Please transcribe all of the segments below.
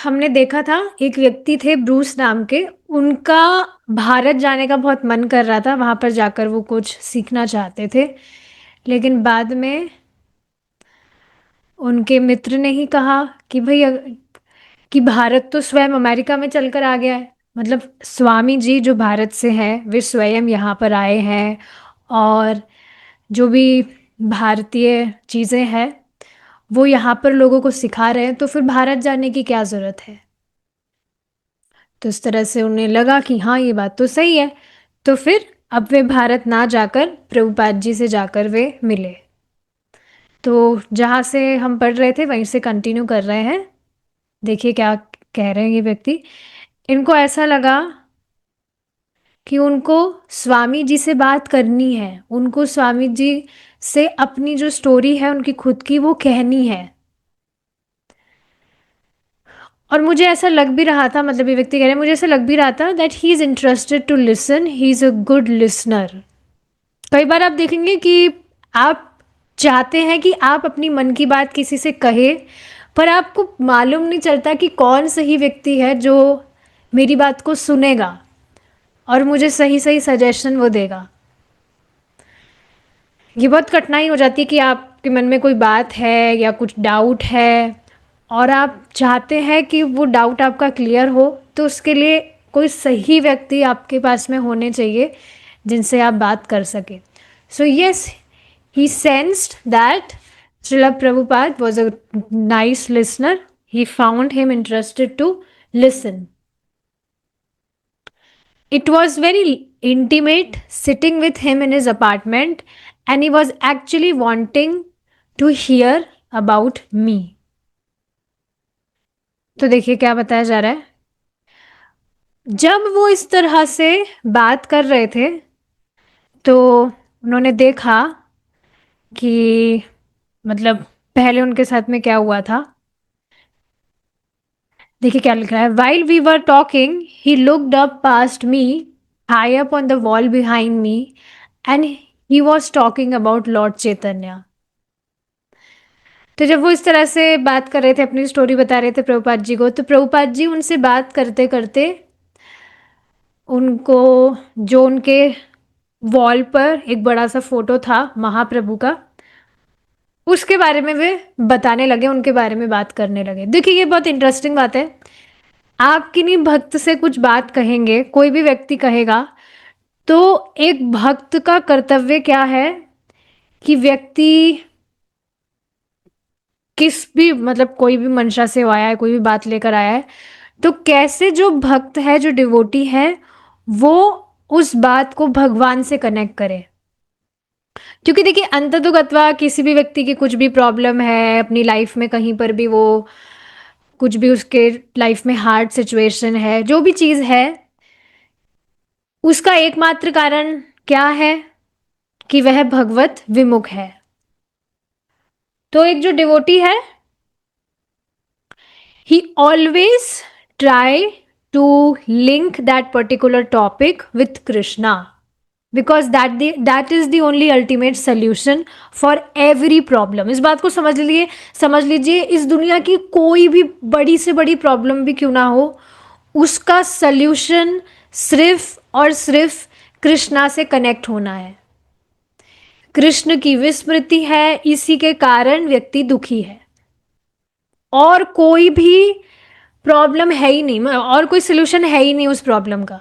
हमने देखा था एक व्यक्ति थे ब्रूस नाम के, उनका भारत जाने का बहुत मन कर रहा था, वहाँ पर जाकर वो कुछ सीखना चाहते थे। लेकिन बाद में उनके मित्र ने ही कहा कि भई कि भारत तो स्वयं अमेरिका में चलकर आ गया है। मतलब स्वामी जी जो भारत से हैं, वे स्वयं यहाँ पर आए हैं और जो भी भारतीय चीज़ें हैं, वो यहाँ पर लोगों को सिखा रहे हैं, तो फिर भारत जाने की क्या ज़रूरत है? तो इस तरह से उन्हें लगा कि हाँ, ये बात तो सही है। तो फिर अब वे भारत ना जाकर प्रभुपाद जी से जाकर वे मिले। तो जहाँ से हम पढ़ रहे थे वहीं से कंटिन्यू कर रहे हैं। देखिए क्या कह रहे हैं ये व्यक्ति। इनको ऐसा लगा कि उनको स्वामी जी से बात करनी है, उनको स्वामी जी से अपनी जो स्टोरी है उनकी खुद की वो कहनी है। और मुझे ऐसा लग भी रहा था, मतलब ये व्यक्ति कह रहे हैं, मुझे ऐसा लग भी रहा था that he is interested to listen, he is a good listener. कई बार आप देखेंगे कि आप चाहते हैं कि आप अपनी मन की बात किसी से कहे, पर आपको मालूम नहीं चलता कि कौन सही व्यक्ति है जो मेरी बात को सुनेगा और मुझे सही सही सजेशन वो देगा। ये बहुत कठिनाई हो जाती है कि आपके मन में कोई बात है या कुछ डाउट है और आप चाहते हैं कि वो डाउट आपका क्लियर हो, तो उसके लिए कोई सही व्यक्ति आपके पास में होने चाहिए जिनसे आप बात कर सके। So yes, he sensed that Srila Prabhupada was a nice listener. He found him interested to listen. It was very intimate sitting with him in his apartment, and he was actually wanting to hear about me. तो देखिए क्या बताया जा रहा है। जब वो इस तरह से बात कर रहे थे तो उन्होंने देखा कि मतलब पहले उनके साथ में क्या हुआ था। देखिए क्या लिख रहा है। While we were talking he looked up past me, high up on the wall behind me, and he was talking about Lord Chaitanya. तो जब वो इस तरह से बात कर रहे थे, अपनी स्टोरी बता रहे थे प्रभुपाद जी को, तो प्रभुपाद जी उनसे बात करते करते उनको, जो उनके वॉल पर एक बड़ा सा फोटो था महाप्रभु का, उसके बारे में वे बताने लगे, उनके बारे में बात करने लगे। देखिए ये बहुत इंटरेस्टिंग बात है। आप किन्हीं भक्त से कुछ बात कहेंगे, कोई भी व्यक्ति कहेगा, तो एक भक्त का कर्तव्य क्या है कि व्यक्ति किस भी, मतलब कोई भी मंशा से आया है, कोई भी बात लेकर आया है, तो कैसे जो भक्त है, जो डिवोटी है, वो उस बात को भगवान से कनेक्ट करे। क्योंकि देखिए अंततोगत्वा किसी भी व्यक्ति की कुछ भी प्रॉब्लम है अपनी लाइफ में, कहीं पर भी वो कुछ भी उसके लाइफ में हार्ड सिचुएशन है, जो भी चीज़ है, उसका एकमात्र कारण क्या है कि वह भगवत विमुख है। तो एक जो डिवोटी है, he always try to link that particular topic with Krishna, because that is the only ultimate solution for every problem. इस बात को समझ लीजिए, इस दुनिया की कोई भी बड़ी से बड़ी प्रॉब्लम भी क्यों ना हो, उसका सल्यूशन सिर्फ और सिर्फ कृष्णा से कनेक्ट होना है। कृष्ण की विस्मृति है, इसी के कारण व्यक्ति दुखी है, और कोई भी प्रॉब्लम है ही नहीं, और कोई सोल्यूशन है ही नहीं उस प्रॉब्लम का।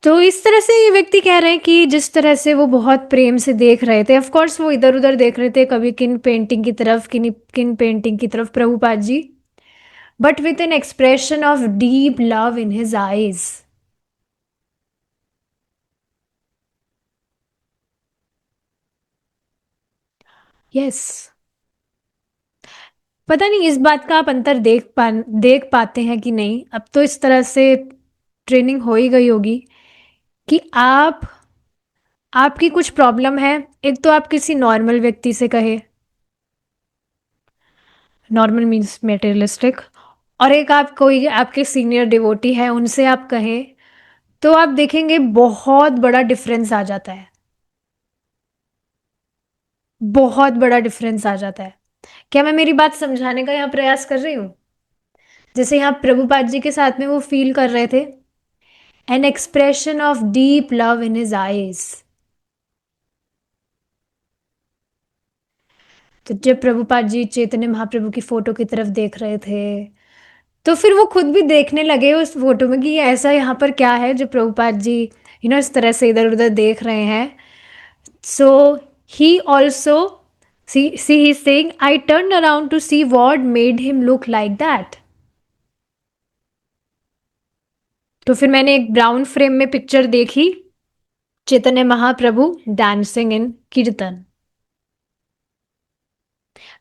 तो इस तरह से ये व्यक्ति कह रहे हैं कि जिस तरह से वो बहुत प्रेम से देख रहे थे, ऑफ कोर्स वो इधर उधर देख रहे थे, कभी किन पेंटिंग की तरफ, किन पेंटिंग की तरफ, Prabhupada ji, but with an expression of deep love in his eyes. Yes, पता नहीं इस बात का आप अंतर देख पाते हैं कि नहीं। अब तो इस तरह से ट्रेनिंग हो ही गई होगी कि आपकी कुछ प्रॉब्लम है, एक तो आप किसी नॉर्मल व्यक्ति से कहे, नॉर्मल मीन्स मेटेरियलिस्टिक, और एक आप कोई आपके सीनियर डिवोटी है उनसे आप कहें, तो आप देखेंगे बहुत बड़ा डिफरेंस आ जाता है। बहुत बड़ा डिफरेंस आ जाता है। क्या मैं मेरी बात समझाने का यहाँ प्रयास कर रही हूँ? जैसे यहाँ प्रभुपाद जी के साथ में वो फील कर रहे थे, N expression of deep love in his eyes. तो जब प्रभुपाद जी चैतन्य महाप्रभु की फोटो की तरफ देख रहे थे, तो फिर वो खुद भी देखने लगे उस फोटो में कि ये ऐसा यहाँ पर क्या है जो प्रभुपाद जी इस तरह से इधर उधर देख रहे हैं। So he also see he saying, I turn around to see what made him look like that. तो फिर मैंने एक ब्राउन फ्रेम में पिक्चर देखी, चैतन्य महाप्रभु डांसिंग इन कीर्तन।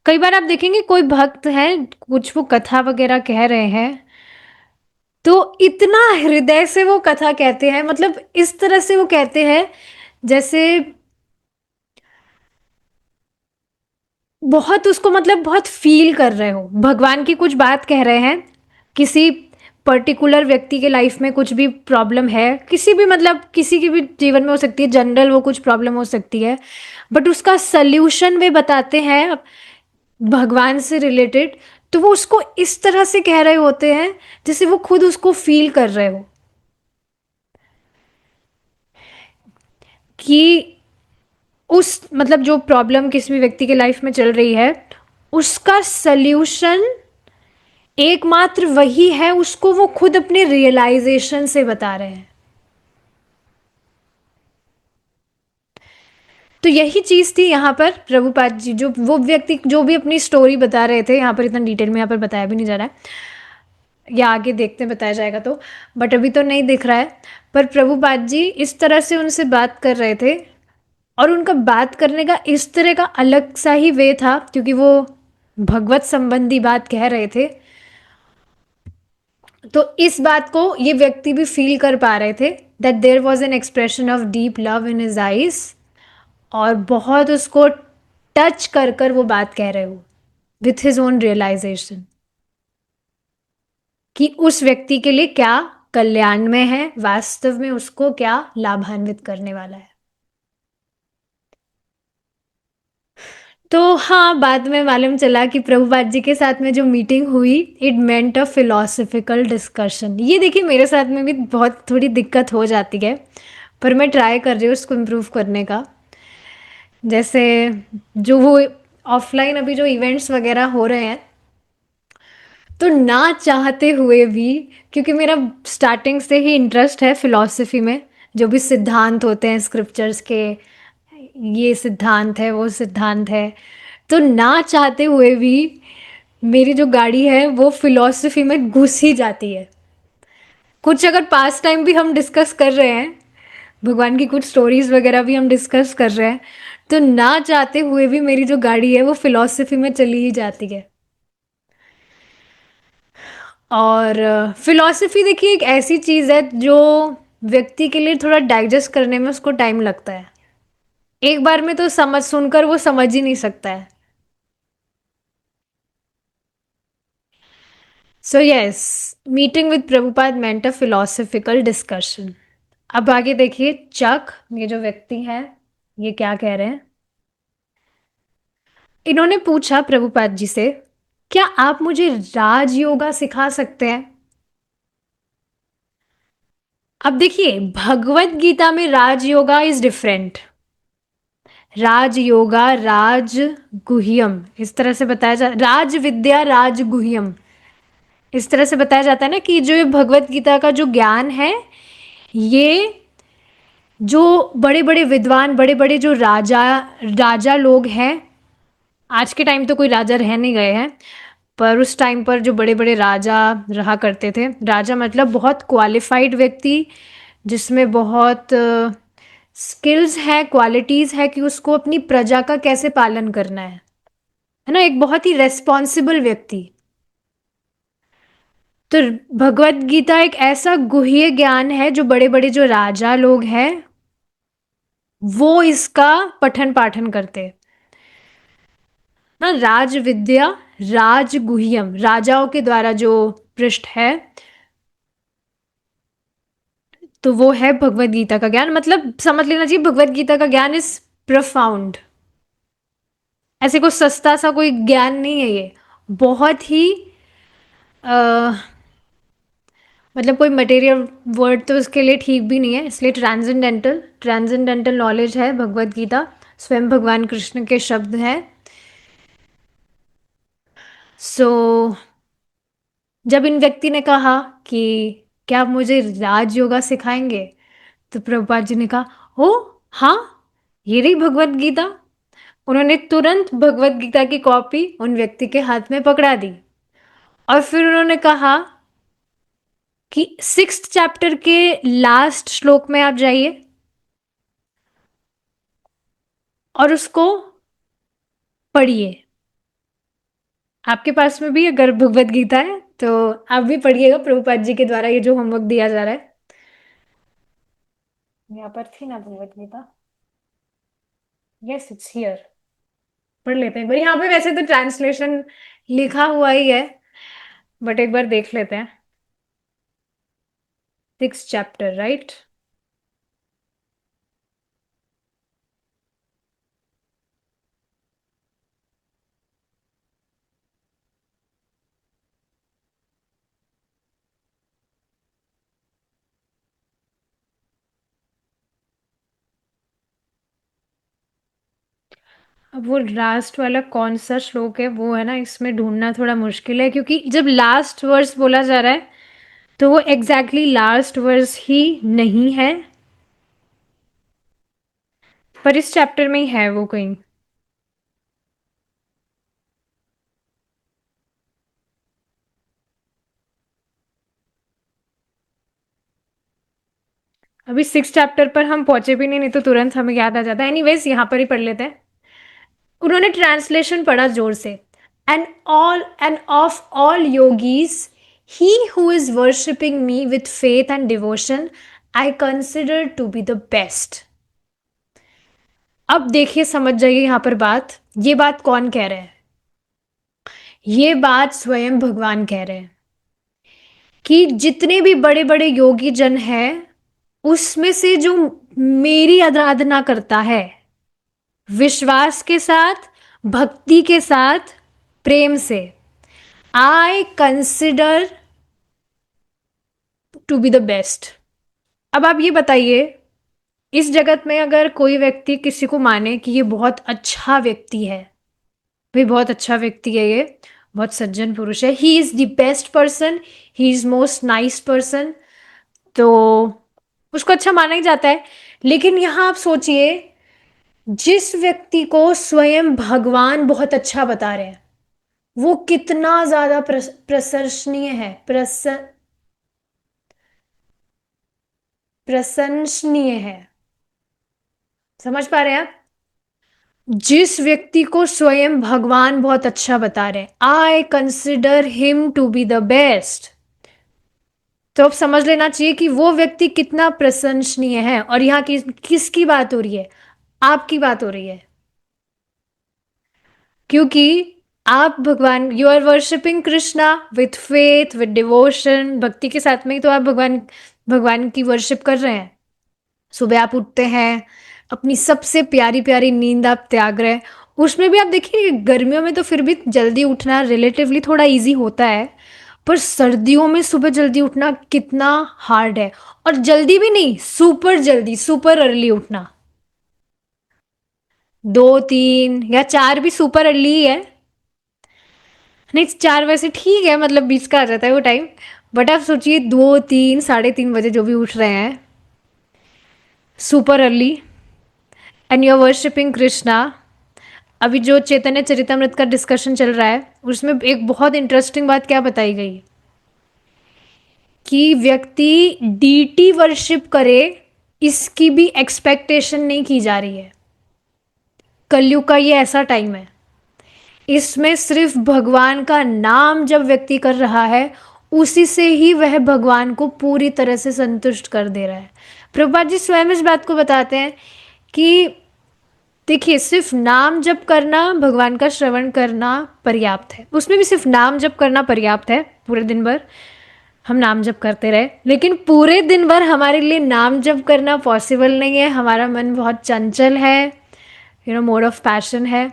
कई बार आप देखेंगे कोई भक्त है, कुछ वो कथा वगैरह कह रहे हैं, तो इतना हृदय से वो कथा कहते हैं, मतलब इस तरह से वो कहते हैं जैसे बहुत उसको मतलब बहुत फील कर रहे हो, भगवान की कुछ बात कह रहे हैं, किसी पर्टिकुलर व्यक्ति के लाइफ में कुछ भी प्रॉब्लम है, किसी भी मतलब किसी के भी जीवन में हो सकती है, जनरल वो कुछ प्रॉब्लम हो सकती है, बट उसका सल्यूशन वे बताते हैं भगवान से रिलेटेड। तो वो उसको इस तरह से कह रहे होते हैं जैसे वो खुद उसको फील कर रहे हो, कि उस मतलब जो प्रॉब्लम किसी भी व्यक्ति के लाइफ में चल रही है, उसका सल्यूशन एकमात्र वही है, उसको वो खुद अपने रियलाइजेशन से बता रहे हैं। तो यही चीज थी यहाँ पर प्रभुपाद जी, जो वो व्यक्ति जो भी अपनी स्टोरी बता रहे थे, यहाँ पर इतना डिटेल में यहाँ पर बताया भी नहीं जा रहा है, या आगे देखते हैं बताया जाएगा तो, बट अभी तो नहीं दिख रहा है। पर प्रभुपाद जी इस तरह से उनसे बात कर रहे थे, और उनका बात करने का इस तरह का अलग सा ही वे था, क्योंकि वो भगवत संबंधी बात कह रहे थे। तो इस बात को ये व्यक्ति भी फील कर पा रहे थे, that there was an expression of deep love in his eyes, और बहुत उसको टच कर वो बात कह रहे हो, विथ हिज ओन रियलाइजेशन, कि उस व्यक्ति के लिए क्या कल्याण में है, वास्तव में उसको क्या लाभान्वित करने वाला है। तो हाँ, बाद में मालूम चला कि प्रभुपाद जी के साथ में जो मीटिंग हुई, it meant a philosophical discussion. ये देखिए मेरे साथ में भी बहुत थोड़ी दिक्कत हो जाती है, पर मैं ट्राई कर रही हूँ उसको इम्प्रूव करने का। जैसे जो वो ऑफलाइन अभी जो इवेंट्स वगैरह हो रहे हैं, तो ना चाहते हुए भी, क्योंकि मेरा स्टार्टिंग से ही इंटरेस्ट है फिलॉसफी में, जो भी सिद्धांत होते हैं स्क्रिप्चर्स के, ये सिद्धांत है वो सिद्धांत है, तो ना चाहते हुए भी मेरी जो गाड़ी है वो फिलॉसफी में घुस ही जाती है। कुछ अगर पास टाइम भी हम डिस्कस कर रहे हैं, भगवान की कुछ स्टोरीज वगैरह भी हम डिस्कस कर रहे हैं, तो ना चाहते हुए भी मेरी जो गाड़ी है वो फिलॉसफी में चली ही जाती है। और फिलॉसफी देखिए एक ऐसी चीज़ है जो व्यक्ति के लिए थोड़ा डाइजेस्ट करने में उसको टाइम लगता है, एक बार में तो समझ सुनकर वो समझ ही नहीं सकता है। So yes, meeting with Prabhupada meant a philosophical discussion. अब आगे देखिए चक, ये जो व्यक्ति है, ये क्या कह रहे हैं। इन्होंने पूछा प्रभुपाद जी से, क्या आप मुझे राज योगा सिखा सकते हैं? अब देखिए भगवत गीता में राज योगा इज डिफरेंट। राज योगा, राज गुह्यम, इस तरह से बताया जा, राज विद्या राज गुह्यम, इस तरह से बताया जाता है ना, कि जो ये भगवत गीता का जो ज्ञान है, ये जो बड़े बड़े विद्वान, बड़े बड़े जो राजा राजा लोग हैं, आज के टाइम तो कोई राजा रह नहीं गए हैं, पर उस टाइम पर जो बड़े बड़े राजा रहा करते थे, राजा मतलब बहुत क्वालिफाइड व्यक्ति, जिसमें बहुत स्किल्स है, क्वालिटीज है, कि उसको अपनी प्रजा का कैसे पालन करना है ना, एक बहुत ही रेस्पॉन्सिबल व्यक्ति। तो भगवत गीता एक ऐसा गुह्य ज्ञान है जो बड़े बड़े जो राजा लोग हैं वो इसका पठन पाठन करते हैं ना। राज विद्या राज गुह्यम, राजाओं के द्वारा जो पृष्ठ है, तो वो है भगवत गीता का ज्ञान। मतलब समझ लेना चाहिए भगवत गीता का ज्ञान इज प्रफाउंड। ऐसे कोई सस्ता सा कोई ज्ञान नहीं है ये, बहुत ही अ, मतलब कोई मटेरियल वर्ड तो उसके लिए ठीक भी नहीं है, इसलिए ट्रांसेंडेंटल ट्रांसेंडेंटल नॉलेज है भगवत गीता, स्वयं भगवान कृष्ण के शब्द हैं। सो जब इन व्यक्ति ने कहा कि क्या आप मुझे राज योगा सिखाएंगे, तो प्रभुपाद जी ने कहा ओ हाँ, ये रही भगवत गीता। उन्होंने तुरंत भगवत गीता की कॉपी उन व्यक्ति के हाथ में पकड़ा दी, और फिर उन्होंने कहा कि 6th चैप्टर के लास्ट श्लोक में आप जाइए और उसको पढ़िए। आपके पास में भी अगर भगवत गीता है तो आप भी पढ़िएगा, प्रभुपाद जी के द्वारा ये जो होमवर्क दिया जा रहा है। यहाँ पर थी ना Bhagavad Gita, yes it's here. पढ़ लेते हैं एक बार, यहाँ पे वैसे तो ट्रांसलेशन लिखा हुआ ही है, बट एक बार देख लेते हैं। 6th chapter right. अब वो लास्ट वाला कौन सा श्लोक है वो है ना, इसमें ढूंढना थोड़ा मुश्किल है, क्योंकि जब लास्ट वर्स बोला जा रहा है तो वो एग्जैक्टली लास्ट वर्स ही नहीं है, पर इस चैप्टर में ही है वो कहीं। अभी 6th चैप्टर पर हम पहुंचे भी नहीं तो तुरंत हमें याद आ जाता है। एनीवेज यहाँ पर ही पढ़ लेते हैं। उन्होंने ट्रांसलेशन पढ़ा जोर से। And of all yogis he who is worshipping me with faith and devotion I consider to be the best. अब देखिए, समझ जाइए यहां पर बात, ये बात कौन कह रहे हैं? ये बात स्वयं भगवान कह रहे हैं कि जितने भी बड़े बड़े योगी जन हैं, उसमें से जो मेरी आराधना करता है विश्वास के साथ, भक्ति के साथ, प्रेम से, I consider to be the best. अब आप ये बताइए, इस जगत में अगर कोई व्यक्ति किसी को माने कि ये बहुत अच्छा व्यक्ति है, भाई बहुत अच्छा व्यक्ति है, ये बहुत सज्जन पुरुष है, he is the best person, he is most nice person, तो उसको अच्छा माना ही जाता है। लेकिन यहां आप सोचिए, जिस व्यक्ति को स्वयं भगवान बहुत अच्छा बता रहे हैं, वो कितना ज्यादा प्रशंसनीय है, प्रशंसनीय है। समझ पा रहे हैं आप? जिस व्यक्ति को स्वयं भगवान बहुत अच्छा बता रहे हैं, I consider him to be the best, तो अब समझ लेना चाहिए कि वो व्यक्ति कितना प्रशंसनीय है। और यहाँ किसकी बात हो रही है? आपकी बात हो रही है, क्योंकि आप भगवान, you are worshipping Krishna with faith with devotion, भक्ति के साथ में ही तो आप भगवान भगवान की वर्शिप कर रहे हैं। सुबह आप उठते हैं, अपनी सबसे प्यारी प्यारी नींद आप त्याग रहे हैं। उसमें भी आप देखिए, गर्मियों में तो फिर भी जल्दी उठना रिलेटिवली थोड़ा इजी होता है, पर सर्दियों में सुबह जल्दी उठना कितना हार्ड है। और जल्दी भी नहीं, सुपर जल्दी, सुपर अर्ली उठना। 2 3 या 4 भी सुपर अर्ली ही है। नहीं, 4 वैसे ठीक है, मतलब 20 का आ जाता है वो टाइम। बट आप सोचिए, 2 3 साढ़े 3 बजे जो भी उठ रहे हैं, super early, and you are worshipping Krishna. अभी जो चैतन्य चरितमृत का डिस्कशन चल रहा है, उसमें एक बहुत इंटरेस्टिंग बात क्या बताई गई, कि व्यक्ति डीटी वर्शिप करे, इसकी भी एक्सपेक्टेशन नहीं की जा रही है। कलयुग का ये ऐसा टाइम है, इसमें सिर्फ भगवान का नाम जब व्यक्ति कर रहा है, उसी से ही वह भगवान को पूरी तरह से संतुष्ट कर दे रहा है। प्रभुपाद जी स्वयं इस बात को बताते हैं कि देखिए, सिर्फ नाम जप करना, भगवान का श्रवण करना पर्याप्त है, उसमें भी सिर्फ नाम जप करना पर्याप्त है। पूरे दिन भर हम नाम जप करते रहे, लेकिन पूरे दिन भर हमारे लिए नाम जप करना पॉसिबल नहीं है। हमारा मन बहुत चंचल है, मोड ऑफ पैशन है।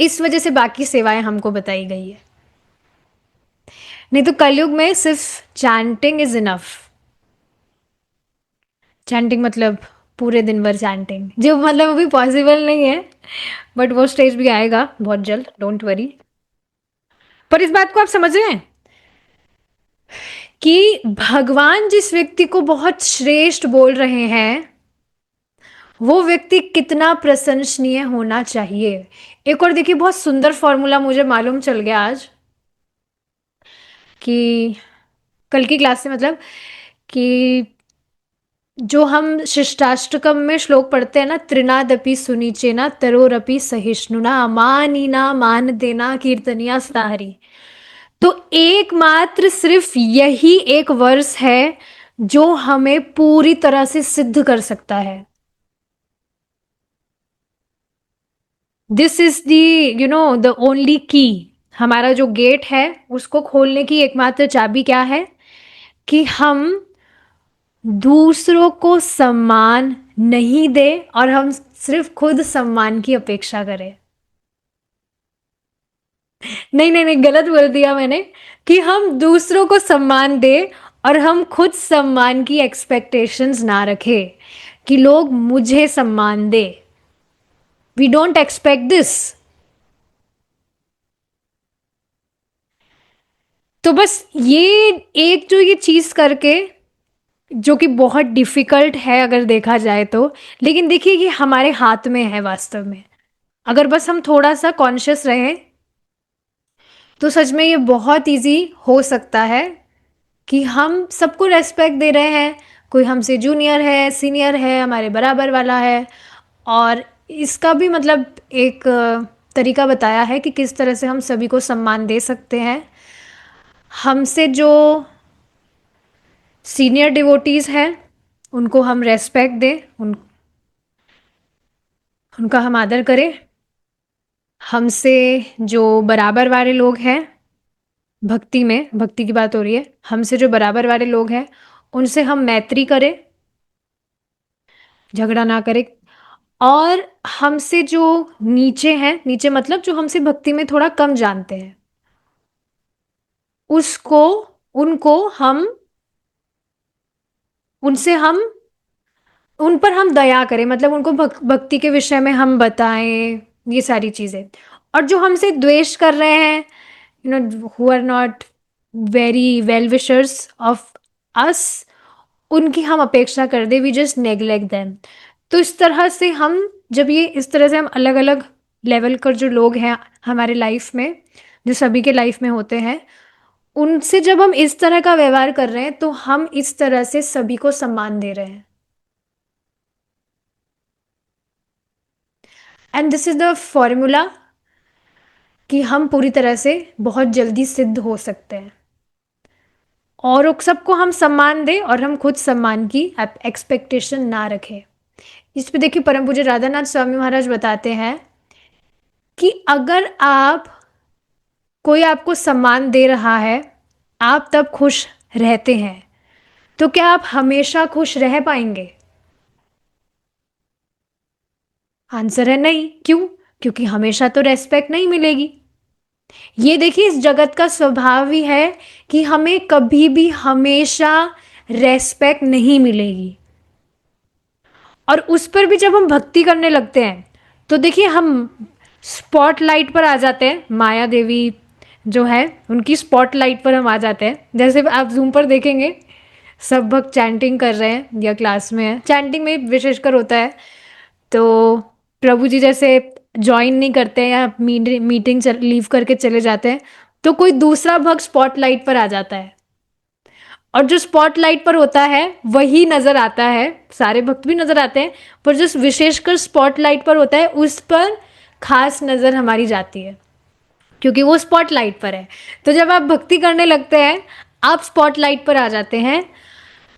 इस वजह से बाकी सेवाएं हमको बताई गई है। नहीं तो कलयुग में सिर्फ चैंटिंग इज इनफ। चैंटिंग मतलब पूरे दिन भर चैंटिंग, जो मतलब अभी पॉसिबल नहीं है, बट वो स्टेज भी आएगा बहुत जल्द, डोंट वरी। पर इस बात को आप समझ रहे हैं कि भगवान जिस व्यक्ति को बहुत श्रेष्ठ बोल रहे हैं, वो व्यक्ति कितना प्रशंसनीय होना चाहिए। एक और देखिए, बहुत सुंदर फॉर्मूला मुझे मालूम चल गया आज, कि कल की क्लास से, मतलब कि जो हम शिष्टाष्टकम में श्लोक पढ़ते हैं ना, त्रिनादपि सुनीचेना तरोरपि सहिष्णुना मानीना मान देना कीर्तनिया सताहरी। तो एकमात्र सिर्फ यही एक वर्ष है जो हमें पूरी तरह से सिद्ध कर सकता है। This is the the only की। हमारा जो गेट है उसको खोलने की एकमात्र चाबी क्या है, कि हम दूसरों को सम्मान नहीं दे और हम सिर्फ खुद सम्मान की अपेक्षा करें। नहीं नहीं नहीं, गलत बोल दिया मैंने, कि हम दूसरों को सम्मान दे और हम खुद सम्मान की एक्सपेक्टेशंस ना रखें कि लोग मुझे सम्मान दे। We don't expect this. तो बस ये एक जो ये चीज करके, जो कि बहुत डिफिकल्ट है अगर देखा जाए तो, लेकिन देखिए ये हमारे हाथ में है वास्तव में। अगर बस हम थोड़ा सा कॉन्शियस रहें तो सच में ये बहुत इजी हो सकता है कि हम सबको रेस्पेक्ट दे रहे हैं। कोई हमसे जूनियर है, सीनियर है, हमारे बराबर वाला है, और इसका भी मतलब एक तरीका बताया है कि किस तरह से हम सभी को सम्मान दे सकते हैं। हमसे जो सीनियर डिवोटीज हैं उनको हम रेस्पेक्ट दें, उनका हम आदर करें। हमसे जो बराबर वाले लोग हैं, भक्ति में, भक्ति की बात हो रही है, हमसे जो बराबर वाले लोग हैं उनसे हम मैत्री करें, झगड़ा ना करें। और हमसे जो नीचे हैं, नीचे मतलब जो हमसे भक्ति में थोड़ा कम जानते हैं, उसको उनको हम उनसे हम उन पर हम दया करें, मतलब उनको भक्ति के विषय में हम बताएं ये सारी चीजें। और जो हमसे द्वेष कर रहे हैं, who are not very well wishers of us, उनकी हम अपेक्षा कर दे, वी जस्ट नेग्लेक्ट देम। तो इस तरह से हम, जब ये इस तरह से हम अलग अलग लेवल कर जो लोग हैं हमारे लाइफ में, जो सभी के लाइफ में होते हैं, उनसे जब हम इस तरह का व्यवहार कर रहे हैं तो हम इस तरह से सभी को सम्मान दे रहे हैं। And this is the formula कि हम पूरी तरह से बहुत जल्दी सिद्ध हो सकते हैं, और सबको हम सम्मान दें और हम खुद सम्मान की एक्सपेक्टेशन ना रखें। इस पे देखिए परम पूज्य राधानाथ स्वामी महाराज बताते हैं कि अगर आप, कोई आपको सम्मान दे रहा है, आप तब खुश रहते हैं, तो क्या आप हमेशा खुश रह पाएंगे? आंसर है नहीं। क्यों? क्योंकि हमेशा तो रेस्पेक्ट नहीं मिलेगी। ये देखिए इस जगत का स्वभाव ही है कि हमें कभी भी हमेशा रेस्पेक्ट नहीं मिलेगी। और उस पर भी जब हम भक्ति करने लगते हैं तो देखिए हम स्पॉटलाइट पर आ जाते हैं। माया देवी जो है उनकी स्पॉटलाइट पर हम आ जाते हैं। जैसे आप जूम पर देखेंगे सब भक्त चैंटिंग कर रहे हैं या क्लास में है, चैंटिंग में विशेषकर होता है, तो प्रभु जी जैसे ज्वाइन नहीं करते हैं या मीटिंग लीव करके चले जाते हैं, तो कोई दूसरा भक्त स्पॉटलाइट पर आ जाता है, और जो स्पॉटलाइट पर होता है वही नजर आता है। सारे भक्त भी नजर आते हैं, पर जो विशेषकर स्पॉटलाइट पर होता है उस पर खास नजर हमारी जाती है, क्योंकि वो स्पॉटलाइट पर है। तो जब आप भक्ति करने लगते हैं, आप स्पॉटलाइट पर आ जाते हैं,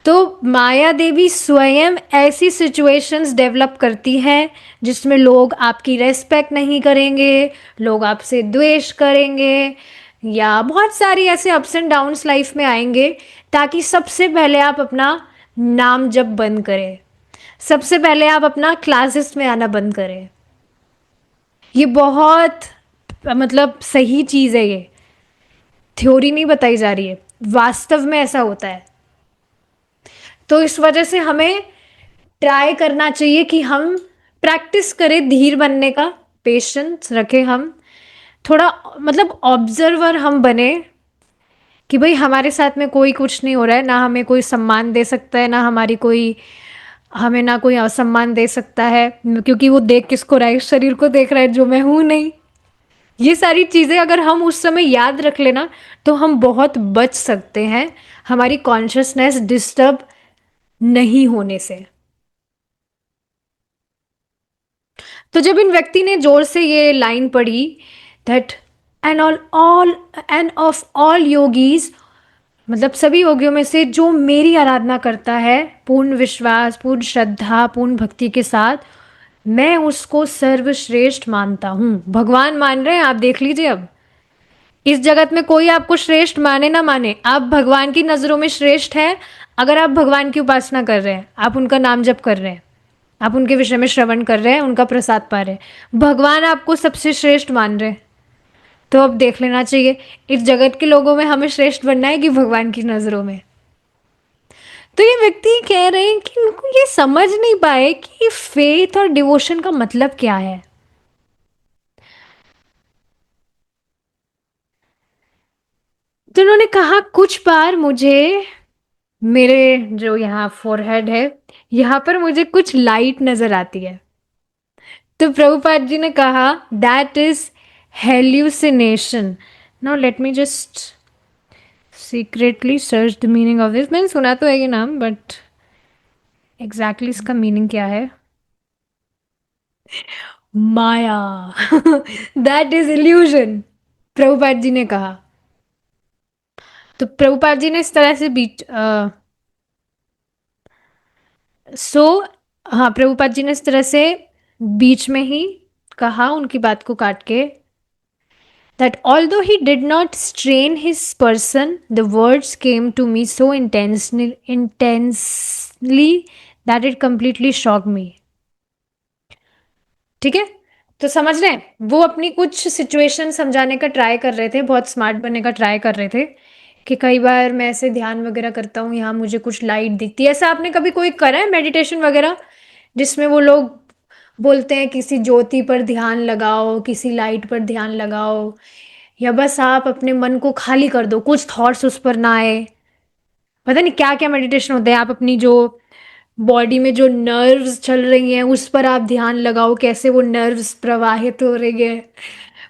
तो माया देवी स्वयं ऐसी सिचुएशंस डेवलप करती हैं जिसमें लोग आपकी रेस्पेक्ट नहीं करेंगे, लोग आपसे द्वेष करेंगे, या बहुत सारी ऐसे अप्स एंड डाउन्स लाइफ में आएंगे, ताकि सबसे पहले आप अपना नाम जप बंद करें, सबसे पहले आप अपना क्लासेस में आना बंद करें। ये बहुत मतलब सही चीज़ है ये, थ्योरी नहीं बताई जा रही है, वास्तव में ऐसा होता है। तो इस वजह से हमें ट्राई करना चाहिए कि हम प्रैक्टिस करें धीर बनने का, पेशेंस रखें हम, थोड़ा मतलब ऑब्जर्वर हम बने कि भाई हमारे साथ में कोई कुछ नहीं हो रहा है, ना हमें कोई सम्मान दे सकता है, ना हमारी कोई, हमें ना कोई असम्मान दे सकता है, क्योंकि वो देख किसको रहा है, इस शरीर को देख रहा है जो मैं हूं नहीं। ये सारी चीज़ें अगर हम उस समय याद रख लेना तो हम बहुत बच सकते हैं हमारी कॉन्शियसनेस डिस्टर्ब नहीं होने से। तो जब इन व्यक्ति ने जोर से ये लाइन पढ़ी, that all and of all yogis, मतलब सभी योगियों में से जो मेरी आराधना करता है पूर्ण विश्वास, पूर्ण श्रद्धा, पूर्ण भक्ति के साथ, मैं उसको सर्वश्रेष्ठ मानता हूं। भगवान मान रहे हैं, आप देख लीजिए। अब इस जगत में कोई आपको श्रेष्ठ माने ना माने, आप भगवान की नजरों में श्रेष्ठ है। अगर आप भगवान की उपासना कर रहे हैं, आप उनका नाम जप कर रहे हैं, आप उनके विषय में श्रवण कर रहे हैं, उनका प्रसाद पा रहे हैं, भगवान आपको सबसे श्रेष्ठ मान रहे हैं। तो अब देख लेना चाहिए इस जगत के लोगों में हमें श्रेष्ठ बनना है कि भगवान की नजरों में। तो ये व्यक्ति कह रहे हैं कि उनको ये समझ नहीं पाए कि फेथ और डिवोशन का मतलब क्या है। तो उन्होंने कहा कुछ बार मुझे, मेरे जो यहाँ फोरहेड है, यहाँ पर मुझे कुछ लाइट नजर आती है। तो प्रभुपाद जी ने कहा that is hallucination. Now let me just secretly search the meaning of this. मैंने सुना तो है ये नाम, बट एग्जैक्टली इसका मीनिंग क्या है। माया। That is illusion, Prabhupada ji ने कहा। तो प्रभुपाद जी ने इस तरह से बीच सो हाँ, प्रभुपाद जी ने इस तरह से बीच में ही कहा उनकी बात को काट के, that although he did not strain his person, the words came to me so intensely that it completely shocked me. ठीक है, तो समझ रहे हैं, वो अपनी कुछ सिचुएशन समझाने का ट्राई कर रहे थे, बहुत स्मार्ट बनने का ट्राई कर रहे थे कि कई बार मैं ऐसे ध्यान वगैरह करता हूँ, यहाँ मुझे कुछ लाइट दिखती है। ऐसा आपने कभी कोई करा है मेडिटेशन वगैरह, जिसमें वो लोग बोलते हैं किसी ज्योति पर ध्यान लगाओ, किसी लाइट पर ध्यान लगाओ, या बस आप अपने मन को खाली कर दो, कुछ थॉट्स उस पर ना आए। पता नहीं क्या क्या मेडिटेशन होते हैं, आप अपनी जो बॉडी में जो नर्व्स चल रही हैं उस पर आप ध्यान लगाओ, कैसे वो नर्व्स प्रवाहित हो रही है।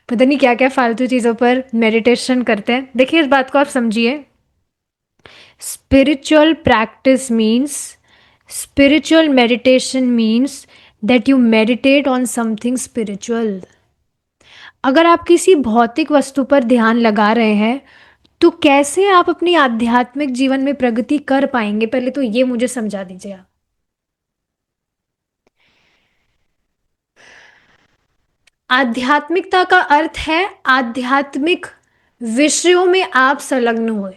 पता नहीं क्या क्या फालतू चीज़ों पर मेडिटेशन करते हैं। देखिए इस बात को आप समझिए, spiritual practice means, spiritual meditation means that you meditate on something spiritual. अगर आप किसी भौतिक वस्तु पर ध्यान लगा रहे हैं तो कैसे आप अपनी आध्यात्मिक जीवन में प्रगति कर पाएंगे, पहले तो ये मुझे समझा दीजिए आप। आध्यात्मिकता का अर्थ है आध्यात्मिक विषयों में आप संलग्न हुए,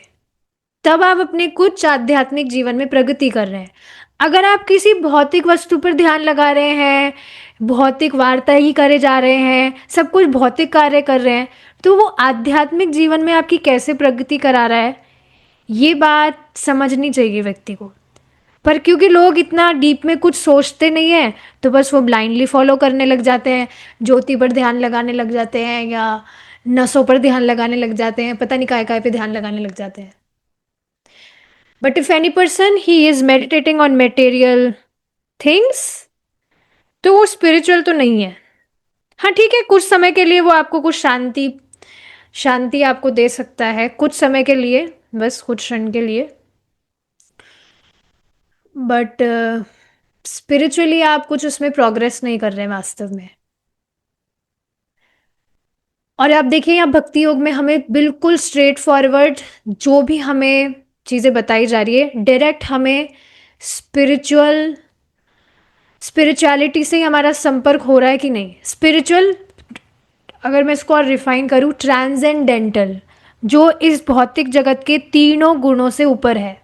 तब आप अपने कुछ आध्यात्मिक जीवन में प्रगति कर रहे हैं। अगर आप किसी भौतिक वस्तु पर ध्यान लगा रहे हैं, भौतिक वार्ता ही करे जा रहे हैं, सब कुछ भौतिक कार्य कर रहे हैं, तो वो आध्यात्मिक जीवन में आपकी कैसे प्रगति करा रहा है, ये बात समझनी चाहिए व्यक्ति को। पर क्योंकि लोग इतना डीप में कुछ सोचते नहीं है, तो बस वो ब्लाइंडली फॉलो करने लग जाते हैं, ज्योति पर ध्यान लगाने लग जाते हैं, या नसों पर ध्यान लगाने लग जाते हैं, पता नहीं काय काय पे ध्यान लगाने लग जाते हैं। But if any person he is meditating on material things, तो वो स्पिरिचुअल तो नहीं है। हाँ ठीक है, कुछ समय के लिए वो आपको कुछ शांति शांति आपको दे सकता है, कुछ समय के लिए, बस कुछ क्षण के लिए, बट स्पिरिचुअली आप कुछ उसमें प्रोग्रेस नहीं कर रहे हैं वास्तव में। और आप देखिए यहाँ भक्ति योग में हमें बिल्कुल स्ट्रेट फॉरवर्ड जो भी हमें चीज़ें बताई जा रही है, डायरेक्ट हमें स्पिरिचुअल स्पिरिचुअलिटी से ही हमारा संपर्क हो रहा है कि नहीं। स्पिरिचुअल, अगर मैं इसको और रिफाइन करूँ, ट्रांसेंडेंटल, जो इस भौतिक जगत के तीनों गुणों से ऊपर है।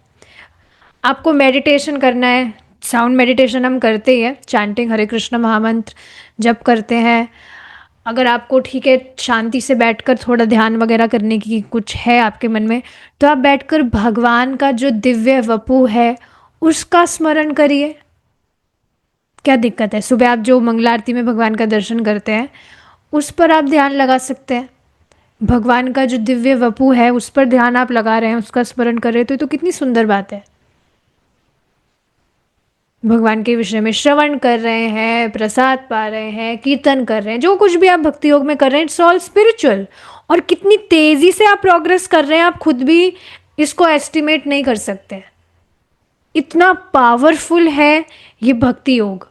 आपको मेडिटेशन करना है, साउंड मेडिटेशन हम करते ही हैं, चैंटिंग हरे कृष्ण महामंत्र जब करते हैं, अगर आपको ठीक है शांति से बैठकर थोड़ा ध्यान वगैरह करने की कुछ है आपके मन में, तो आप बैठकर भगवान का जो दिव्य वपु है उसका स्मरण करिए। क्या दिक्कत है? सुबह आप जो मंगला आरती में भगवान का दर्शन करते हैं उस पर आप ध्यान लगा सकते हैं। भगवान का जो दिव्य वपु है उस पर ध्यान आप लगा रहे हैं, उसका स्मरण कर रहे हैं, तो कितनी सुंदर बात है। भगवान के विषय में श्रवण कर रहे हैं, प्रसाद पा रहे हैं, कीर्तन कर रहे हैं, जो कुछ भी आप भक्ति योग में कर रहे हैं, इट्स ऑल स्पिरिचुअल। और कितनी तेजी से आप प्रोग्रेस कर रहे हैं, आप खुद भी इसको एस्टिमेट नहीं कर सकते। इतना पावरफुल है ये भक्ति योग।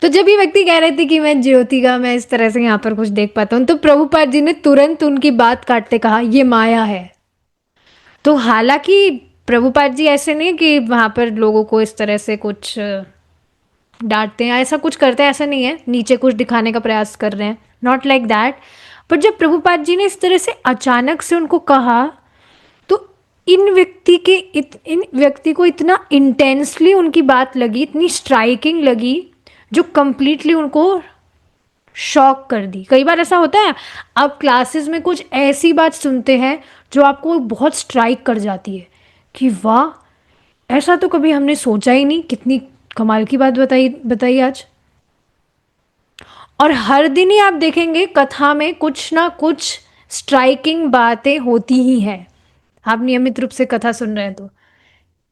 तो जब ये व्यक्ति कह रहे थे कि मैं ज्योति का मैं इस तरह से यहाँ पर कुछ देख पाता हूँ, तो प्रभुपाद जी ने तुरंत उनकी बात काटते कहा ये माया है। तो हालांकि प्रभुपाद जी ऐसे नहीं कि वहां पर लोगों को इस तरह से कुछ डांटते हैं, ऐसा कुछ करते हैं, ऐसा नहीं है, नीचे कुछ दिखाने का प्रयास कर रहे हैं, नॉट लाइक दैट। पर जब प्रभुपाद जी ने इस तरह से अचानक से उनको कहा, तो इन व्यक्ति को इतना इंटेंसली उनकी बात लगी, इतनी स्ट्राइकिंग लगी, जो कंप्लीटली उनको शॉक कर दी। कई बार ऐसा होता है, आप क्लासेस में कुछ ऐसी बात सुनते हैं जो आपको बहुत स्ट्राइक कर जाती है कि वाह, ऐसा तो कभी हमने सोचा ही नहीं, कितनी कमाल की बात बताई बताई आज। और हर दिन ही आप देखेंगे कथा में कुछ ना कुछ स्ट्राइकिंग बातें होती ही हैं। आप नियमित रूप से कथा सुन रहे हैं तो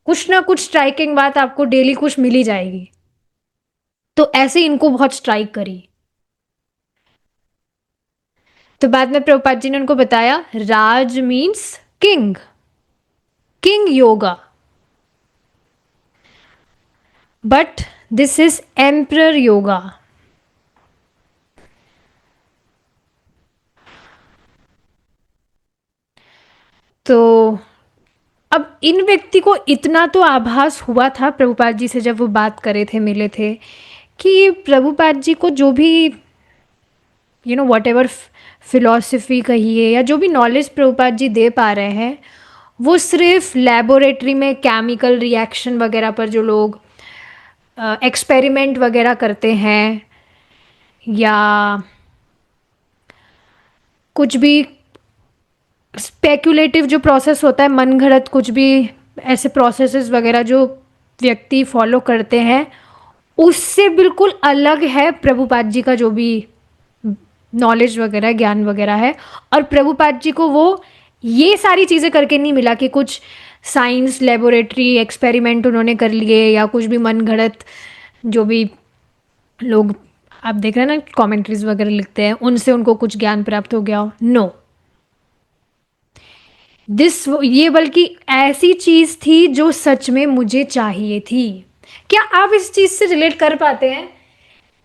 कुछ ना कुछ स्ट्राइकिंग बात आपको डेली कुछ मिली जाएगी। तो ऐसे इनको बहुत स्ट्राइक करी। तो बाद में प्रभुपाद जी ने उनको बताया, Raj means king, king yoga, but this is emperor yoga. तो अब इन व्यक्ति को इतना तो आभास हुआ था प्रभुपाद जी से जब वो बात करे थे, मिले थे, कि प्रभुपाद जी को जो भी वॉट एवर फिलॉसफी कहिए या जो भी नॉलेज प्रभुपाद जी दे पा रहे हैं, वो सिर्फ लेबोरेटरी में केमिकल रिएक्शन वगैरह पर जो लोग एक्सपेरिमेंट वगैरह करते हैं, या कुछ भी स्पेक्युलेटिव जो प्रोसेस होता है, मन घड़त कुछ भी ऐसे प्रोसेसेस वगैरह जो व्यक्ति फॉलो करते हैं, उससे बिल्कुल अलग है प्रभुपाद जी का जो भी नॉलेज वगैरह ज्ञान वगैरह है। और प्रभुपाद जी को वो ये सारी चीज़ें करके नहीं मिला कि कुछ साइंस लेबोरेटरी एक्सपेरिमेंट उन्होंने कर लिए, या कुछ भी मन घड़त जो भी लोग आप देख रहे हैं ना कमेंट्रीज वगैरह लिखते हैं, उनसे उनको कुछ ज्ञान प्राप्त हो गया हो। नो, ये बल्कि ऐसी चीज थी जो सच में मुझे चाहिए थी। क्या आप इस चीज से रिलेट कर पाते हैं?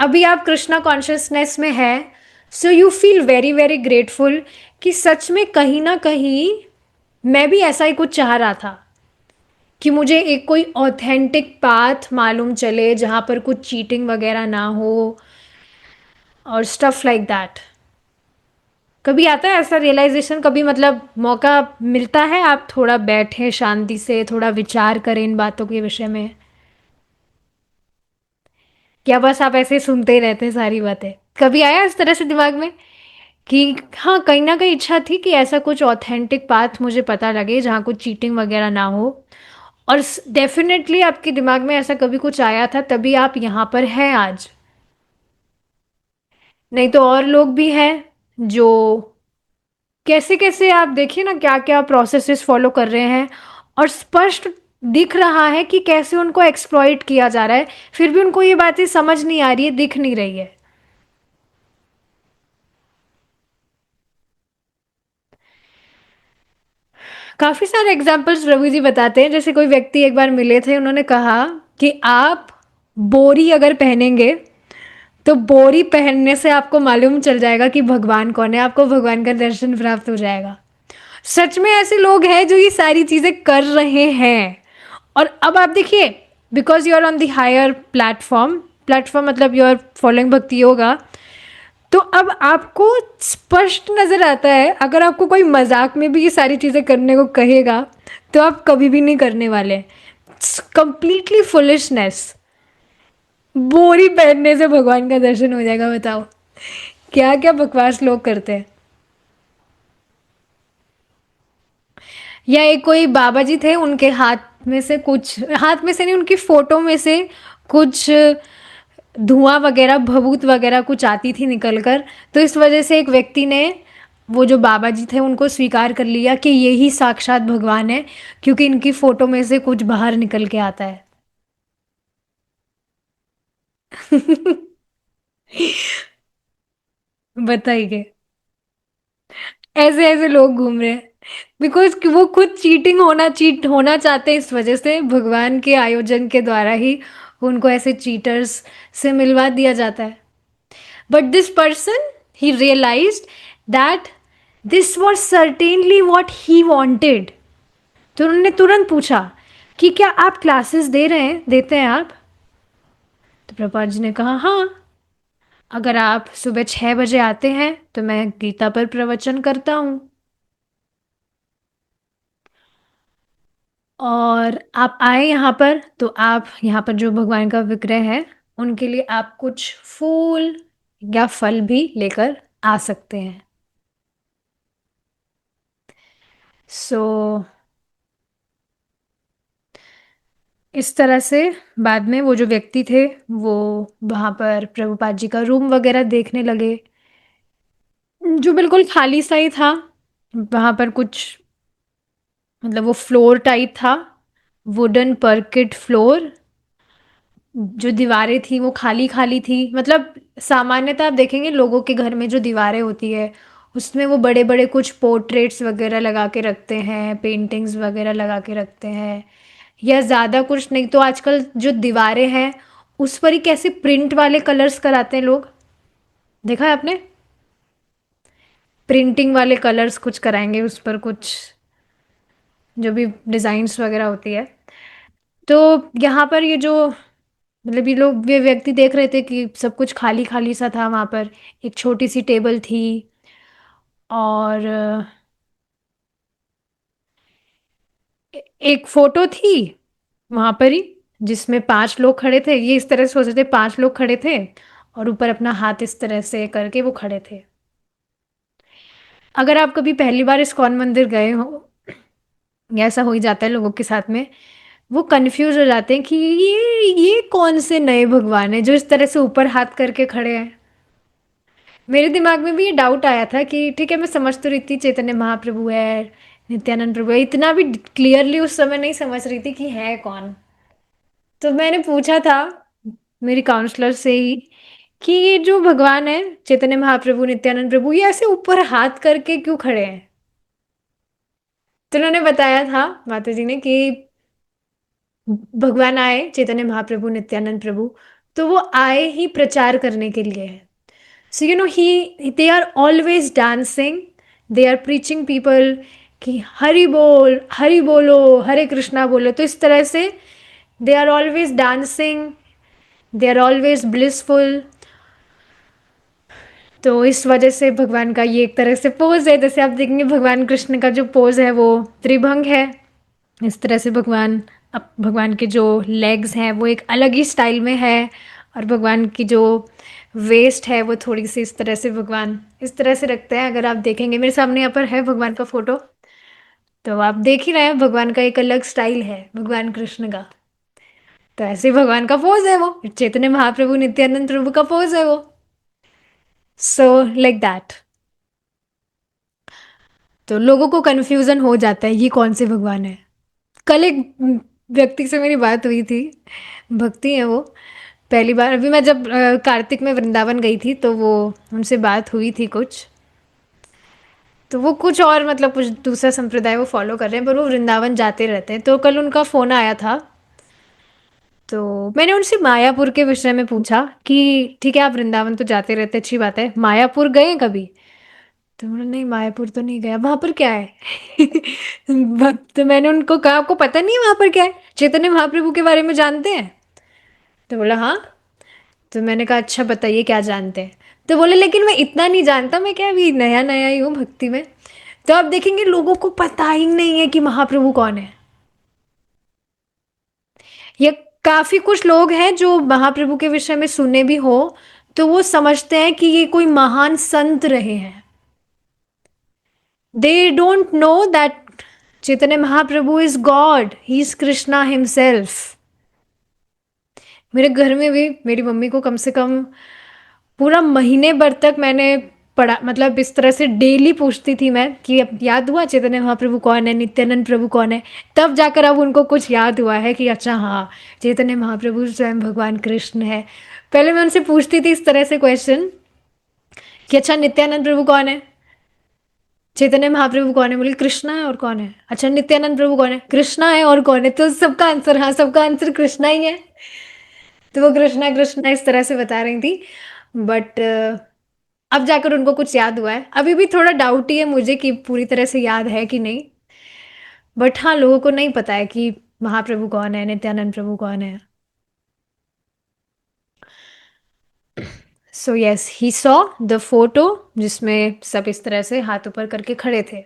अभी आप कृष्णा कॉन्शियसनेस में है, so you feel very very grateful कि सच में कहीं ना कहीं मैं भी ऐसा ही कुछ चाह रहा था, कि मुझे एक कोई ऑथेंटिक पाथ मालूम चले जहां पर कुछ चीटिंग वगैरह ना हो और स्टफ लाइक दैट। कभी आता है ऐसा रियलाइजेशन? कभी मतलब मौका मिलता है आप थोड़ा बैठे शांति से, थोड़ा विचार करें इन बातों के विषय में? क्या बस आप ऐसे सुनते ही रहते हैं सारी बातें? कभी आया इस तरह से दिमाग में कि हाँ, कहीं ना कहीं इच्छा थी कि ऐसा कुछ ऑथेंटिक पाथ मुझे पता लगे जहाँ कुछ चीटिंग वगैरह ना हो? और डेफिनेटली आपके दिमाग में ऐसा कभी कुछ आया था, तभी आप यहाँ पर हैं आज। नहीं तो और लोग भी हैं जो कैसे कैसे आप देखिए ना क्या क्या प्रोसेसेस फॉलो कर रहे हैं, और स्पष्ट दिख रहा है कि कैसे उनको एक्सप्लॉइट किया जा रहा है, फिर भी उनको ये बातें समझ नहीं आ रही है, दिख नहीं रही है। काफी सारे एग्जाम्पल्स प्रभु जी बताते हैं। जैसे कोई व्यक्ति एक बार मिले थे, उन्होंने कहा कि आप बोरी अगर पहनेंगे तो बोरी पहनने से आपको मालूम चल जाएगा कि भगवान कौन है, आपको भगवान का दर्शन प्राप्त हो जाएगा। सच में ऐसे लोग हैं जो ये सारी चीजें कर रहे हैं। और अब आप देखिए, because you are on the higher platform, platform मतलब you are following bhakti yoga, तो अब आपको स्पष्ट नजर आता है, अगर आपको कोई मजाक में भी ये सारी चीजें करने को कहेगा तो आप कभी भी नहीं करने वाले। Completely foolishness. बोरी पहनने से भगवान का दर्शन हो जाएगा, बताओ। क्या क्या बकवास लोग करते हैं। या एक कोई बाबा जी थे, उनके हाथ में से कुछ, हाथ में से नहीं, उनकी फोटो में से कुछ धुआं वगैरह, भभूत वगैरह कुछ आती थी निकल कर। तो इस वजह से एक व्यक्ति ने, वो जो बाबा जी थे, उनको स्वीकार कर लिया कि ये ही साक्षात भगवान है, क्योंकि इनकी फोटो में से कुछ बाहर निकल के आता है। बताइए। ऐसे ऐसे लोग घूम रहे हैं, बिकॉज वो खुद चीट होना चाहते हैं, इस वजह से भगवान के आयोजन के द्वारा ही उनको ऐसे चीटर्स से मिलवा दिया जाता है। But this person, he realized that this was certainly what he wanted. तो उन्होंने तुरंत पूछा कि क्या आप क्लासेस दे रहे हैं, देते हैं आप? तो प्रभुपाद जी ने कहा हाँ, अगर आप सुबह 6 बजे आते हैं तो मैं गीता पर प्रवचन करता हूँ, और आप आए यहाँ पर तो आप यहाँ पर जो भगवान का विग्रह है, उनके लिए आप कुछ फूल या फल भी लेकर आ सकते हैं। सो इस तरह से बाद में वो जो व्यक्ति थे, वो वहाँ पर प्रभुपाद जी का रूम वगैरह देखने लगे, जो बिल्कुल खाली सा ही था। वहाँ पर कुछ, मतलब वो फ्लोर टाइप था, वुडन परकिट फ्लोर। जो दीवारें थी वो खाली खाली थी, मतलब सामान्यतः आप देखेंगे लोगों के घर में जो दीवारें होती है, उसमें वो बड़े बड़े कुछ पोर्ट्रेट्स वगैरह लगा के रखते हैं, पेंटिंग्स वगैरह लगा के रखते हैं, या ज़्यादा कुछ नहीं तो आजकल जो दीवारें हैं उस पर ही कैसे प्रिंट वाले कलर्स कराते हैं लोग, देखा है आपने? प्रिंटिंग वाले कलर्स कुछ कराएंगे उस पर, कुछ जो भी डिज़ाइंस वगैरह होती है। तो यहाँ पर ये जो, मतलब ये लोग, ये व्यक्ति देख रहे थे कि सब कुछ खाली खाली सा था वहाँ पर। एक छोटी सी टेबल थी, और एक फोटो थी वहाँ पर ही, जिसमें 5 लोग खड़े थे। ये इस तरह से सोच रहे थे, 5 लोग खड़े थे और ऊपर अपना हाथ इस तरह से करके वो खड़े थे। अगर आप कभी पहली बार इस्कॉन मंदिर गए हो, या ऐसा हो ही जाता है लोगों के साथ में, वो कंफ्यूज हो जाते हैं कि ये कौन से नए भगवान है जो इस तरह से ऊपर हाथ करके खड़े हैं। मेरे दिमाग में भी ये डाउट आया था कि ठीक है, मैं समझ तो रही थी चैतन्य महाप्रभु है, नित्यानंद प्रभु है, इतना भी क्लियरली उस समय नहीं समझ रही थी कि है कौन। तो मैंने पूछा था मेरी काउंसलर से ही कि ये जो भगवान है, चैतन्य महाप्रभु, नित्यानंद प्रभु, ये ऐसे ऊपर हाथ करके क्यों खड़े हैं? तो उन्होंने बताया था माता जी ने कि भगवान आए, चैतन्य महाप्रभु, नित्यानंद प्रभु, तो वो आए ही प्रचार करने के लिए है। So you know they are always dancing, they are preaching people कि हरि बोल, हरि बोलो, हरे कृष्णा बोलो। तो इस तरह से they are always dancing, they are always blissful। तो इस वजह से भगवान का ये एक तरह से पोज है, जैसे आप देखेंगे भगवान कृष्ण का जो पोज है वो त्रिभंग है। इस तरह से भगवान, अब भगवान के जो लेग्स हैं वो एक अलग ही स्टाइल में है, और भगवान की जो वेस्ट है वो थोड़ी सी इस तरह से भगवान इस तरह से रखते हैं। अगर आप देखेंगे, मेरे सामने यहाँ पर है भगवान का फोटो, तो आप देख ही रहे हैं भगवान का एक अलग स्टाइल है भगवान कृष्ण का। तो ऐसे ही भगवान का पोज है वो, चैतन्य महाप्रभु नित्यानंद प्रभु का पोज है वो। So like that. तो लोगों को कन्फ्यूजन हो जाता है ये कौन से भगवान है। कल एक व्यक्ति से मेरी बात हुई थी, भक्ति है वो। पहली बार अभी मैं जब कार्तिक में वृंदावन गई थी तो वो, उनसे बात हुई थी कुछ। तो वो कुछ और, मतलब कुछ दूसरा संप्रदाय वो फॉलो कर रहे हैं, पर वो वृंदावन जाते रहते हैं। तो कल उनका फ़ोन आया था, तो मैंने उनसे मायापुर के विषय में पूछा कि ठीक है, आप वृंदावन तो जाते रहते, अच्छी बात है, मायापुर गए हैं कभी? तो उन्होंने, नहीं मायापुर तो नहीं गया, वहाँ पर क्या है? तो मैंने उनको कहा, आपको पता नहीं है वहाँ पर क्या है? चैतन्य महाप्रभु के बारे में जानते हैं? तो बोला हाँ। तो मैंने कहा अच्छा बताइए क्या जानते हैं? तो बोले लेकिन मैं इतना नहीं जानता, मैं क्या अभी नया नया ही हूँ भक्ति में। तो आप देखेंगे लोगों को पता ही नहीं है कि महाप्रभु कौन है। ये काफी कुछ लोग हैं जो महाप्रभु के विषय में सुने भी हो, तो वो समझते हैं कि ये कोई महान संत रहे हैं। They don't know that Chaitanya Mahaprabhu is God, he is Krishna himself. मेरे घर में भी मेरी मम्मी को कम से कम पूरा महीने भर तक मैंने पढ़ा, मतलब इस तरह से डेली पूछती थी मैं कि अब याद हुआ चैतन्य महाप्रभु कौन है, नित्यानंद प्रभु कौन है। तब जाकर अब उनको कुछ याद हुआ है कि अच्छा हाँ, चैतन्य महाप्रभु स्वयं भगवान कृष्ण है। पहले मैं उनसे पूछती थी इस तरह से क्वेश्चन कि अच्छा नित्यानंद प्रभु कौन है, चैतन्य महाप्रभु कौन है, बोले कृष्णा है और कौन है, अच्छा नित्यानंद प्रभु कौन है, कृष्णा है और कौन है, तो सबका आंसर हाँ, सबका आंसर कृष्णा ही है। तो वो कृष्णा कृष्णा इस तरह से बता रही थी। बट अब जाकर उनको कुछ याद हुआ है। अभी भी थोड़ा डाउट ही है मुझे कि पूरी तरह से याद है कि नहीं। बट हाँ, लोगों को नहीं पता है कि महाप्रभु कौन है, नित्यानंद प्रभु कौन है। So yes, he saw the photo जिसमें सब इस तरह से हाथ ऊपर करके खड़े थे।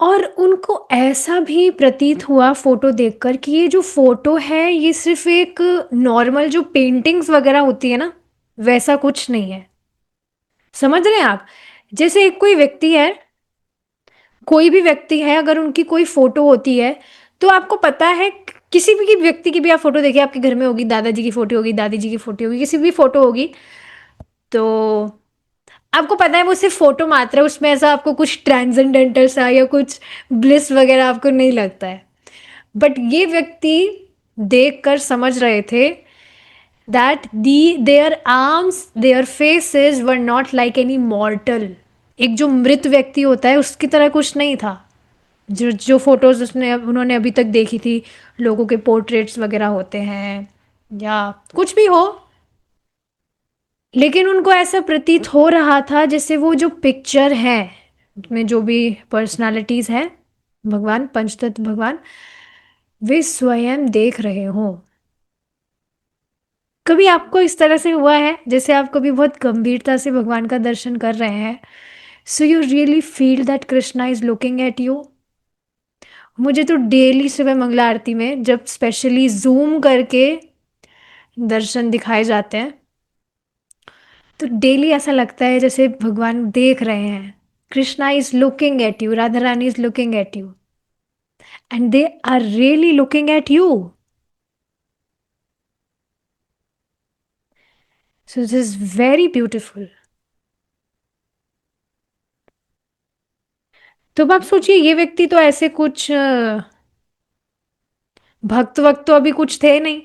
और उनको ऐसा भी प्रतीत हुआ फोटो देखकर कि ये जो फोटो है ये सिर्फ एक नॉर्मल जो पेंटिंग्स वगैरह होती है ना, वैसा कुछ नहीं है। समझ रहे हैं आप? जैसे एक कोई व्यक्ति है, कोई भी व्यक्ति है, अगर उनकी कोई फोटो होती है तो आपको पता है, किसी भी व्यक्ति की भी आप फोटो देखिए, आपके घर में होगी, दादाजी की फोटो होगी, दादी जी की फोटो होगी, किसी भी फोटो होगी, तो आपको पता है वो सिर्फ फोटो मात्र है, उसमें ऐसा आपको कुछ ट्रांसेंडेंटल सा या कुछ ब्लिस वगैरह आपको नहीं लगता है। बट ये व्यक्ति देख कर समझ रहे थे that there arms their faces were not like any मॉर्टल। एक जो मृत व्यक्ति होता है उसकी तरह कुछ नहीं था। जो जो फोटोज उसने उन्होंने अभी तक देखी थी, लोगों के पोर्ट्रेट्स वगैरह होते हैं या कुछ भी हो, लेकिन उनको ऐसा प्रतीत हो रहा था जैसे वो जो पिक्चर है में जो भी पर्सनालिटीज हैं, भगवान पंचतत्व भगवान, वे स्वयं देख रहे हो। कभी आपको इस तरह से हुआ है जैसे आप कभी बहुत गंभीरता से भगवान का दर्शन कर रहे हैं, so you really feel that Krishna is looking at you. मुझे तो डेली सुबह मंगला आरती में जब स्पेशली जूम करके दर्शन दिखाए जाते हैं, तो डेली ऐसा लगता है जैसे भगवान देख रहे हैं। Krishna is looking at you, Radha Rani is looking at you, and they are really looking at you. So this is very beautiful. तो अब आप सोचिए, ये व्यक्ति तो ऐसे कुछ भक्त वक्त तो अभी कुछ थे नहीं,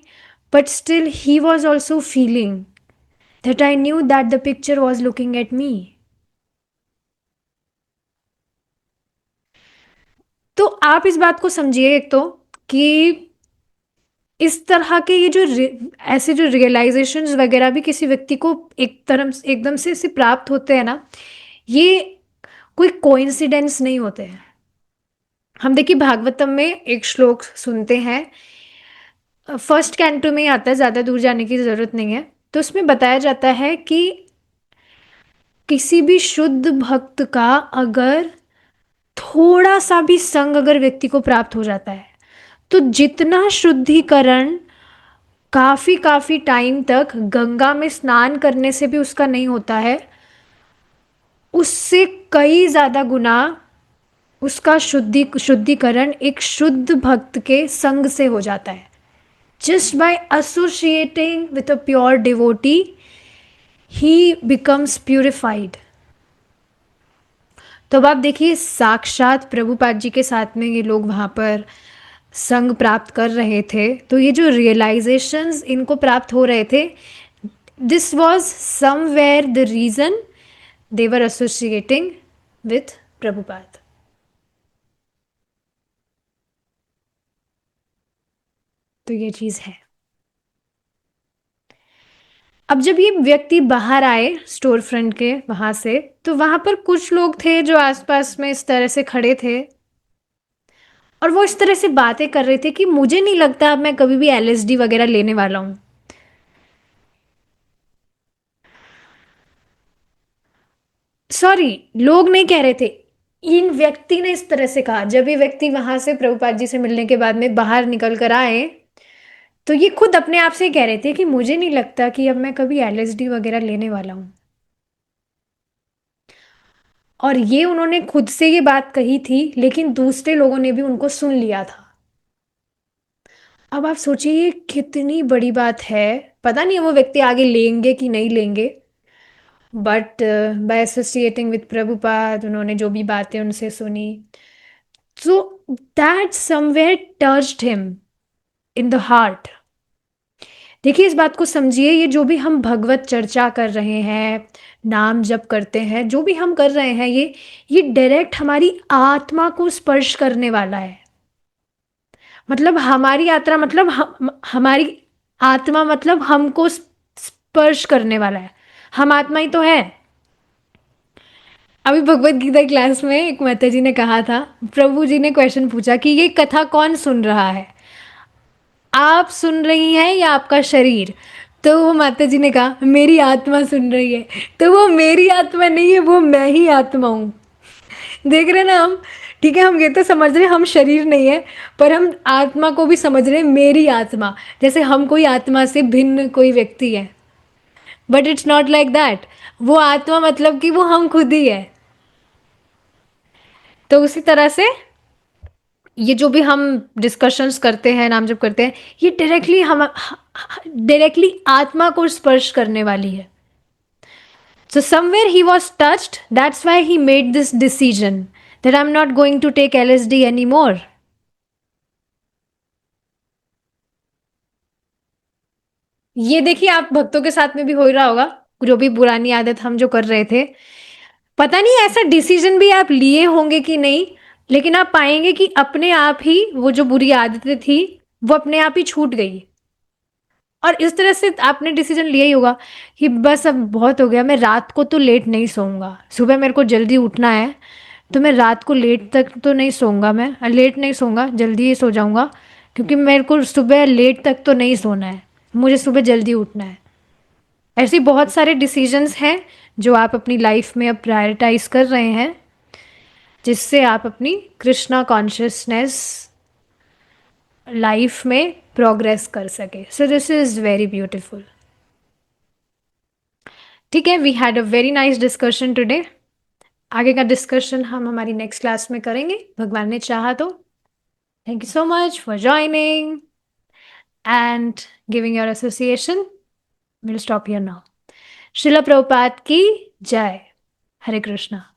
but still he was also feeling that I knew that the picture was looking at me. तो आप इस बात को समझिए एक तो कि इस तरह के ये जो ऐसे जो रियलाइजेशंस वगैरह भी किसी व्यक्ति को एक तरह एकदम से प्राप्त होते हैं ना, ये कोई कोइंसिडेंस नहीं होते हैं। हम देखिए भागवतम में एक श्लोक सुनते हैं, फर्स्ट कैंटो में ही आता है, ज़्यादा दूर जाने की ज़रूरत नहीं है। तो उसमें बताया जाता है कि किसी भी शुद्ध भक्त का अगर थोड़ा सा भी संग अगर व्यक्ति को प्राप्त हो जाता है, तो जितना शुद्धिकरण काफी काफी टाइम तक गंगा में स्नान करने से भी उसका नहीं होता है, उससे कई ज्यादा गुना उसका शुद्धिकरण एक शुद्ध भक्त के संग से हो जाता है। Just by associating with a pure devotee he becomes purified. तो अब आप देखिए, साक्षात प्रभुपाद जी के साथ में ये लोग वहाँ पर संग प्राप्त कर रहे थे, तो ये जो रियलाइजेशंस इनको प्राप्त हो रहे थे, this was somewhere the reason they were associating with Prabhupada. तो ये चीज़ है। अब जब ये व्यक्ति बाहर आए स्टोर फ्रंट के वहां से, तो वहां पर कुछ लोग थे जो आसपास में इस तरह से खड़े थे, और वो इस तरह से बातें कर रहे थे कि मुझे नहीं लगता अब मैं कभी भी एलएसडी वगैरह लेने वाला हूँ। सॉरी, लोग नहीं कह रहे थे, इन व्यक्ति ने इस तरह से कहा, जब ये व्यक्ति वहां से प्रभुपाद जी से मिलने के बाद में बाहर निकल कर आए, तो ये खुद अपने आप से कह रहे थे कि मुझे नहीं लगता कि अब मैं कभी एलएसडी वगैरह लेने वाला हूँ। और ये उन्होंने खुद से ये बात कही थी, लेकिन दूसरे लोगों ने भी उनको सुन लिया था। अब आप सोचिए ये कितनी बड़ी बात है। पता नहीं वो व्यक्ति आगे लेंगे कि नहीं लेंगे, but by associating with Prabhupada उन्होंने जो भी बातें उनसे सुनी, so that somewhere touched him in the heart. देखिए इस बात को समझिए, ये जो भी हम भगवत चर्चा कर रहे हैं, नाम जप करते हैं, जो भी हम कर रहे हैं, ये डायरेक्ट हमारी आत्मा को स्पर्श करने वाला है। मतलब हमारी यात्रा मतलब हमारी आत्मा मतलब हमको स्पर्श करने वाला है। हम आत्मा ही तो है। अभी भगवत गीता क्लास में एक माता जी ने कहा था, प्रभु जी ने क्वेश्चन पूछा कि ये कथा कौन सुन रहा है, आप सुन रही हैं या आपका शरीर? तो वो माता जी ने कहा मेरी आत्मा सुन रही है। तो वो मेरी आत्मा नहीं है, वो मैं ही आत्मा हूँ। देख रहे हैं ना हम? ठीक है, हम ये तो समझ रहे हैं हम शरीर नहीं है, पर हम आत्मा को भी समझ रहे हैं मेरी आत्मा, जैसे हम कोई आत्मा से भिन्न कोई व्यक्ति है। But it's not like that. वो आत्मा मतलब कि वो हम खुद ही है। तो उसी तरह से ये जो भी हम डिस्कशंस करते हैं, नाम जब करते हैं, ये डायरेक्टली आत्मा को स्पर्श करने वाली है। So somewhere he was touched. That's why he made this decision that I'm not going to take LSD anymore. ये देखिए आप भक्तों के साथ में भी हो ही रहा होगा, जो भी पुरानी आदत हम जो कर रहे थे। पता नहीं ऐसा डिसीजन भी आप लिए होंगे कि नहीं, लेकिन आप पाएंगे कि अपने आप ही वो जो बुरी आदतें थी वो अपने आप ही छूट गई। और इस तरह से आपने डिसीजन लिया ही होगा कि बस अब बहुत हो गया, मैं रात को तो लेट नहीं सोऊंगा, सुबह मेरे को जल्दी उठना है, तो मैं रात को लेट तक तो नहीं सोऊंगा, मैं लेट नहीं सोऊंगा, जल्दी ही सो जाऊंगा, क्योंकि मेरे को सुबह लेट तक तो नहीं सोना है, मुझे सुबह जल्दी उठना है। ऐसी बहुत सारे डिसीजंस हैं जो आप अपनी लाइफ में अब प्रायोरिटाइज कर रहे हैं, जिससे आप अपनी कृष्णा कॉन्शियसनेस लाइफ में प्रोग्रेस कर सके। So this is very beautiful. ठीक है, we had a very nice discussion today. आगे का डिस्कशन हम हमारी नेक्स्ट क्लास में करेंगे, भगवान ने चाहा तो। Thank you so much for joining and giving your association. Will stop here now. शिला प्रभुपाद की जय। हरे कृष्णा।